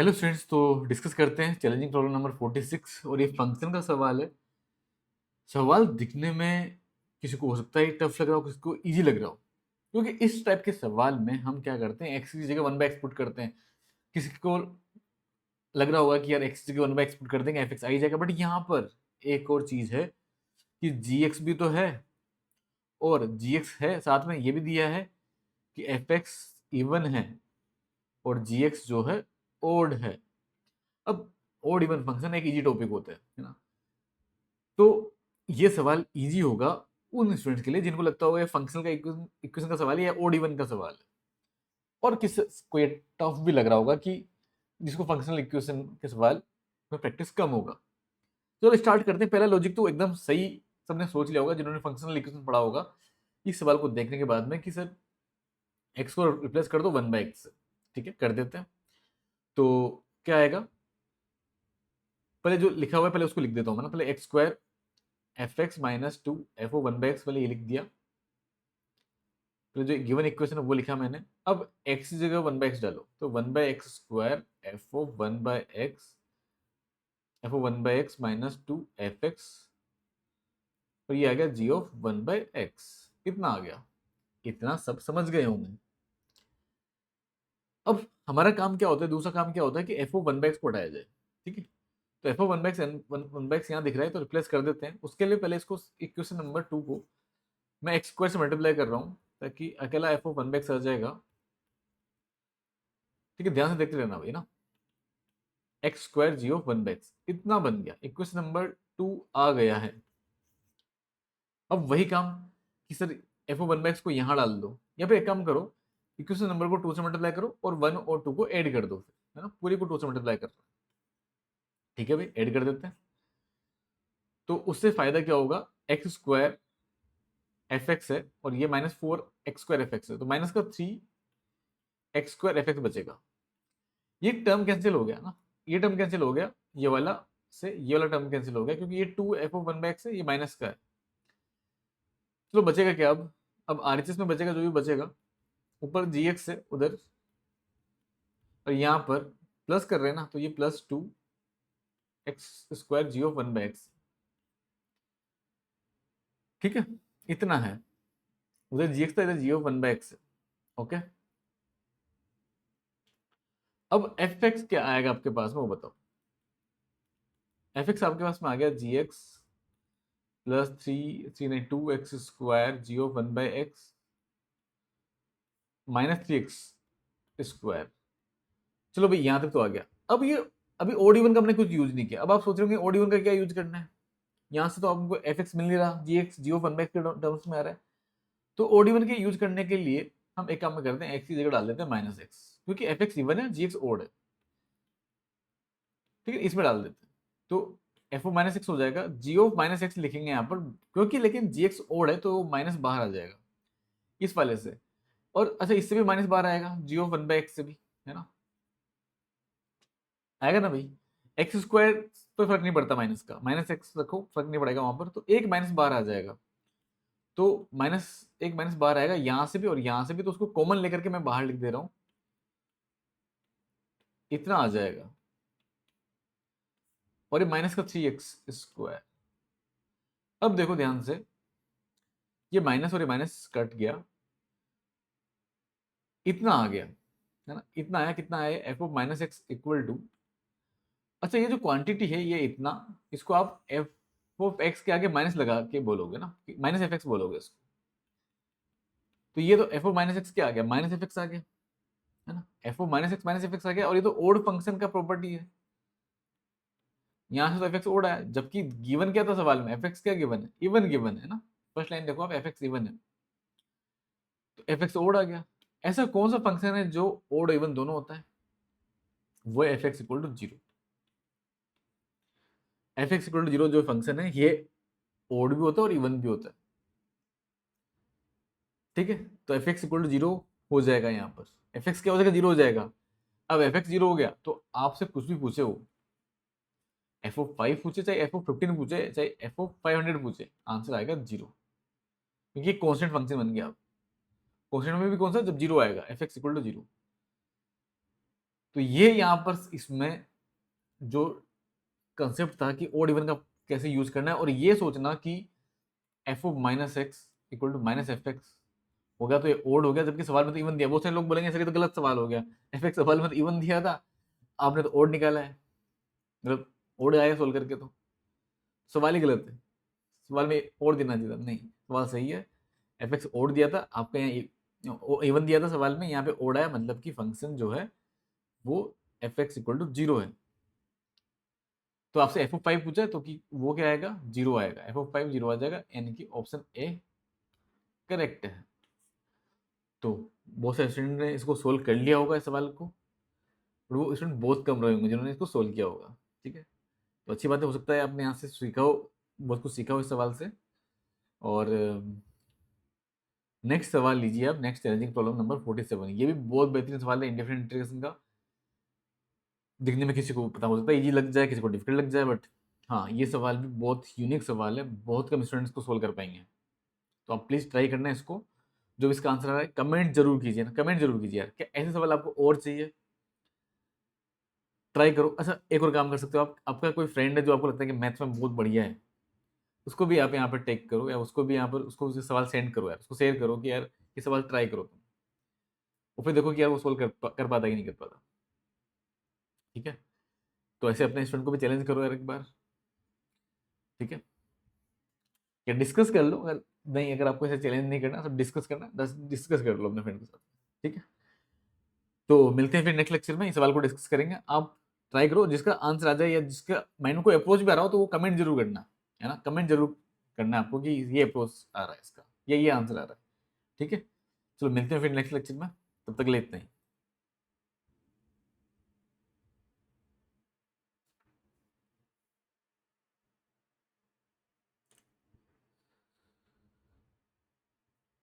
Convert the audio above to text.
Hello students, तो discuss करते हैं चैलेंजिंग प्रॉब्लम नंबर 46 और ये फंक्शन का सवाल है। सवाल दिखने में किसी को हो सकता है टफ लग रहा हो, किसी को इजी लग रहा हो, क्योंकि इस टाइप के सवाल में हम क्या करते हैं, एक्स की जगह वन बाय एक्स पुट करते हैं। किसी को लग रहा होगा कि यार एक्स की जगह वन बाय एक्स पुट कर देंगे एफ एक्स आ ही जाएगा, बट यहाँ पर एक और चीज है कि जी एक्स भी तो है और जी एक्स है, साथ में ये भी दिया है कि एफ एक्स इवन है और जी एक्स जो है ओड है। अब ओड इवन फंक्शन एक इजी टॉपिक होता है ना। तो ये सवाल इजी होगा उन स्टूडेंट्स के लिए जिनको लगता होगा ये फंक्शनल का इक्वेशन का सवाल है या ओड इवन का सवाल है, और किस को ये टफ भी लग रहा होगा कि जिसको फंक्शनल इक्वेशन के सवाल में प्रैक्टिस कम होगा। चलो स्टार्ट करते हैं। पहला लॉजिक तो एकदम सही सबने सोच लिया होगा जिन्होंने फंक्शनल इक्वेशन पढ़ा होगा इस सवाल को देखने के बाद में कि सर एक्स को रिप्लेस कर दो वन बाय एक्स। ठीक है, कर देते हैं। तो क्या आएगा, पहले जो लिखा हुआ है पहले उसको लिख देता हूँ मैं ना। पहले X square F X minus two F of one by X, पहले ये लिख दिया। तो जो गिवन इक्वेशन है वो लिखा मैंने। अब x की जगह वन बाई एक्स डालो, तो one by X square F of one by x minus two F X, और ये आ गया G of one by X. कितना आ गया, इतना सब समझ गए होंगे। अब हमारा काम क्या होता है, दूसरा काम क्या होता है कि F of one by X को हटाया जाए। ठीक है, तो F of one by X one by X यहाँ दिख रहा है तो रिप्लेस कर देते हैं। उसके लिए पहले इसको इक्वेशन नंबर 2 को मैं एक्स स्क्वायर से मल्टीप्लाई कर रहा हूँ ताकि अकेला f of one by x आ जाएगा। ठीक है, ध्यान से देखते रहना भाई ना। X square ji of one by x इतना बन गया, इक्वेशन नंबर 2 आ गया है। अब वही काम कि sir F of one by X को यहाँ डाल दो, या फिर एक काम करो, इक्वेशन नंबर को 2 से मल्टीप्लाई करो और 1 और 2 को ऐड कर दो फिर, है ना। पूरी को 2 से मल्टीप्लाई कर दो। ठीक है भाई, ऐड कर देते हैं। तो उससे फायदा क्या होगा, एक्स स्क्वायर एफ एक्स है और ये minus 4 x square F x है, तो माइनस का 3 एक्स स्क्वायर एफ एक्स बचेगा। ये टर्म कैंसिल हो गया ना, ये टर्म कैंसिल हो गया, ये वाला से ये वाला टर्म कैंसिल हो गया क्योंकि ये 2 F of one by X है, ये माइनस का है। चलो बचेगा क्या अब आरएचएस में बचेगा जो भी बचेगा, ऊपर जी एक्स है उधर, और यहाँ पर प्लस कर रहे हैं ना, तो ये plus 2 x square ji of one by X. ठीक है, इतना है। उधर जी एक्स था, इधर G of one by X है। ओके, अब एफ एक्स क्या आएगा आपके पास में वो बताओ। एफ एक्स आपके पास में आ गया g x plus 2 x square ji of one by x minus 3 x square. चलो भाई यहाँ तक तो आ गया। अब ये अभी ओड इवन का हमने कुछ यूज नहीं किया। अब आप सोच रहे होंगे ओड इवन का क्या यूज करना है, यहाँ से तो आपको एफ एक्स मिल नहीं रहा, g x g of one by x के टर्म्स में आ रहा है। तो ओड इवन के यूज करने के लिए हम एक काम में करते हैं, एक्स की जगह डाल देते हैं माइनस एक्स, क्योंकि एफ एक्स इवन है, जी एक्स ओड है। ठीक है, इसमें डाल देते हैं तो एफ ओ माइनस एक्स हो जाएगा। जी ऑफ माइनस एक्स लिखेंगे यहाँ पर क्योंकि, लेकिन जी एक्स ओड है तो माइनस बाहर आ जाएगा इस वाले से। और अच्छा, इससे भी माइनस बाहर आएगा जी ऑफ वन बाई एक्स से भी, है ना। आएगा ना भाई, एक्स स्क्वायर तो फर्क नहीं पड़ता, माइनस का माइनस एक्स रखो फर्क नहीं पड़ेगा वहां पर, तो एक माइनस बाहर आ जाएगा। तो माइनस एक माइनस बाहर आएगा यहाँ से भी और यहाँ से भी, तो उसको कॉमन लेकर के मैं बाहर लिख दे रहा हूँ, इतना आ जाएगा। और ये माइनस का 3 एक्स स्क्वायर। अब देखो ध्यान से, ये माइनस और ये माइनस कट गया, इतना आ गया, है ना। इतना आया, कितना आया, F of minus X equal to, अच्छा ये जो क्वांटिटी है ये इतना, इसको आप एफ ऑफ एक्स के आगे माइनस लगा के बोलोगे ना, माइनस एफ एक्स बोलोगे इसको। तो ये तो एफ ऑफ माइनस एक्स क्या आ गया, माइनस एफ एक्स आ गया, है ना। F of minus F x आ गया, और ये तो ओड फंक्शन का प्रॉपर्टी है। यहाँ से तो एफ एक्स ओड आया, जबकि गिवन क्या था सवाल में, एफ एक्स क्या गिवन है, इवन गिवन है ना। फर्स्ट लाइन देखो आप, एफ एक्स इवन है तो एफ एक्स ओड आ गया। ऐसा कौन सा फंक्शन है जो ओड इवन दोनों होता है, वो F X equal to zero. F X equal to zero जो फंक्शन है ये ओड भी होता है और इवन भी होता है। ठीक है, तो F X equal to zero हो जाएगा, यहाँ पर एफ एक्स क्या हो जाएगा, जीरो हो जाएगा। अब एफ एक्स जीरो हो गया तो आपसे कुछ भी पूछे वो, एफ ओ 5 पूछे चाहे एफ ओ 15 पूछे चाहे एफ ओ 500 पूछे, आंसर आएगा जीरो, क्योंकि कॉन्स्टेंट फंक्शन बन गया। कॉन्स्टेंट में भी कौन सा, जब जीरो आएगा, F X equal to zero. तो ये यहाँ पर इसमें जो कंसेप्ट था कि ओड इवन का कैसे यूज करना है, और ये सोचना कि F of minus X equal to minus F X हो गया तो ये ओड हो गया, जबकि सवाल में तो इवन दिया। बहुत सारे लोग बोलेंगे सर ये तो गलत सवाल हो गया, एफ एक्स सवाल में तो इवन दिया था, आपने तो ओड निकाला है, मतलब ओड आया सोल्व करके, तो सवाल ही गलत है। सवाल में ओड देना चाहिए था, नहीं सवाल सही है। एफ एक्स ओड दिया था, आपका यहाँ इवन दिया था सवाल में, यहाँ पे ओड आया, मतलब कि फंक्शन जो है वो F X equal to zero है। तो आपसे एफ ऑफ फाइव पूछा है तो कि वो क्या आएगा, जीरो आएगा, एफ ऑफ फाइव जीरो आ जाएगा, यानी कि ऑप्शन ए करेक्ट है। तो बहुत सारे स्टूडेंट ने इसको सोल्व कर लिया होगा इस सवाल को, और वो स्टूडेंट बहुत कम रहे होंगे जिन्होंने इसको सोल्व किया होगा। ठीक है, तो अच्छी बात है, हो सकता है आपने यहाँ से सीखा हो, बहुत कुछ सीखा हो इस सवाल से। और नेक्स्ट सवाल लीजिए आप, नेक्स्ट चैलेंजिंग प्रॉब्लम नंबर 47। ये भी बहुत बेहतरीन सवाल है इंडिफरेंट इंटीग्रेशन का। दिखने में किसी को पता हो सकता है इजी लग जाए, किसी को डिफिकल्ट लग जाए, बट हाँ ये सवाल भी बहुत यूनिक सवाल है, बहुत कम स्टूडेंट्स को सोल्व कर पाएंगे। तो आप प्लीज़ ट्राई करना है इसको। जो भी इसका आंसर आ रहा है कमेंट जरूर कीजिए ना, कमेंट जरूर कीजिए यार, क्या ऐसे सवाल आपको और चाहिए, ट्राई करो। अच्छा एक और काम कर सकते हो आप, आपका कोई फ्रेंड है जो आपको लगता है कि मैथ्स में बहुत बढ़िया है, उसको भी आप यहाँ पर टेक करो, या उसको भी यहाँ पर उसको सवाल सेंड करो यार, उसको शेयर करो कि यार ये सवाल ट्राई करो तुम, और फिर देखो कि यार वो सोल्व कर पाता है कि नहीं कर पाता। ठीक है, तो ऐसे अपने स्टूडेंट को भी चैलेंज करो यार एक बार। ठीक है, या डिस्कस कर लो, अगर नहीं, अगर आपको ऐसे चैलेंज नहीं करना तो डिस्कस करना, डिस्कस कर लो अपने फ्रेंड के साथ। ठीक है, तो मिलते हैं फिर नेक्स्ट लेक्चर में, इस सवाल को डिस्कस करेंगे। आप ट्राई करो, जिसका आंसर आ जाए या जिसका माइंड में कोई अप्रोच भी आ रहा हो तो वो कमेंट जरूर करना है ना, कमेंट जरूर करना है आपको कि ये अप्रोच आ रहा है इसका, या ये आंसर आ रहा है। ठीक है, चलो मिलते हैं फिर नेक्स्ट लेक्चर में, तब तक ले इतना ही।